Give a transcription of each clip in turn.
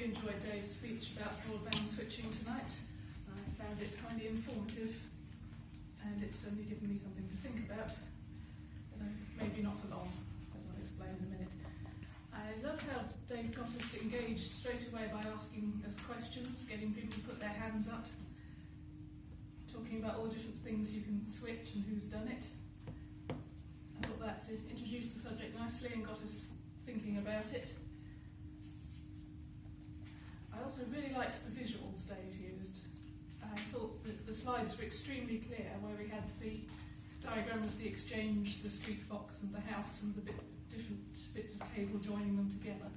really enjoyed Dave's speech about broadband switching tonight. I found it highly informative, and it's certainly given me something to think about, although maybe not for long, as I'll explain in a minute. I loved how Dave got us engaged straight away by asking us questions, getting people to put their hands up, talking about all the different things you can switch and who's done it. I thought that introduced the subject nicely and got us thinking about it. I also really liked the visuals Dave used. I thought that the slides were extremely clear, where we had the diagram of the exchange, the street box and the house, and the different bits of cable joining them together.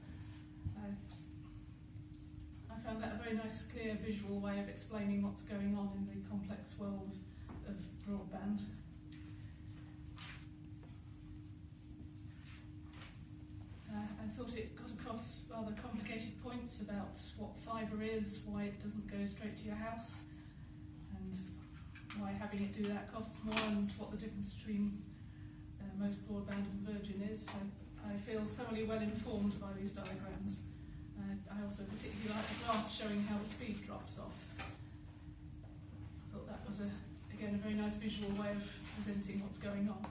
I found that a very nice, clear visual way of explaining what's going on in the complex world of broadband. I thought it got across rather complicated points about what fibre is, why it doesn't go straight to your house, and why having it do that costs more, and what the difference between most broadband and Virgin is. So I feel thoroughly well informed by these diagrams. I also particularly like the graph showing how the speed drops off. I thought that was, again, a very nice visual way of presenting what's going on.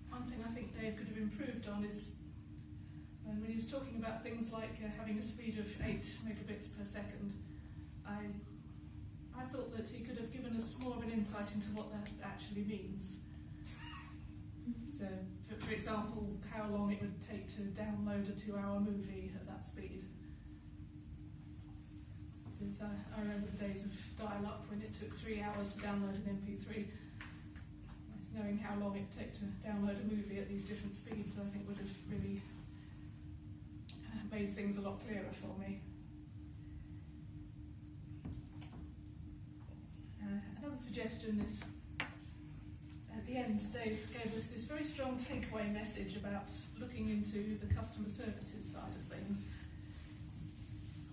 One thing I think Dave could have improved on is when he was talking about things like having a speed of 8 megabits per second, I thought that he could have given us more of an insight into what that actually means. So, for example, how long it would take to download a 2-hour movie at that speed. Since I remember the days of dial-up when it took 3 hours to download an MP3. Knowing how long it would take to download a movie at these different speeds, I think would have really made things a lot clearer for me. Another suggestion is, at the end, Dave gave us this very strong takeaway message about looking into the customer services side of things.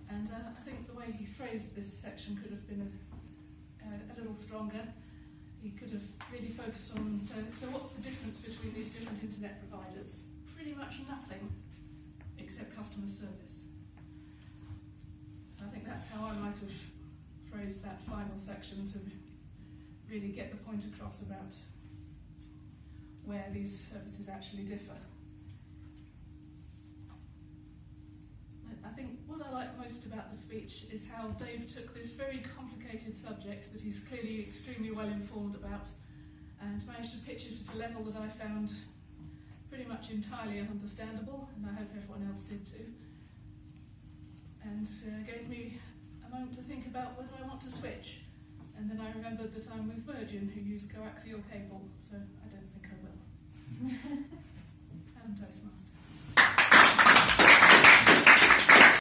And I think the way he phrased this section could have been a little stronger. He could have really focused on, so what's the difference between these different internet providers? Pretty much nothing, except customer service. So I think that's how I might have phrased that final section to really get the point across about where these services actually differ. I think what I like most about the speech is how Dave took this very complicated subject that he's clearly extremely well informed about and managed to pitch it at a level that I found pretty much entirely understandable, and I hope everyone else did too. And gave me a moment to think about whether I want to switch. And then I remembered that I'm with Virgin, who use coaxial cable, so I don't think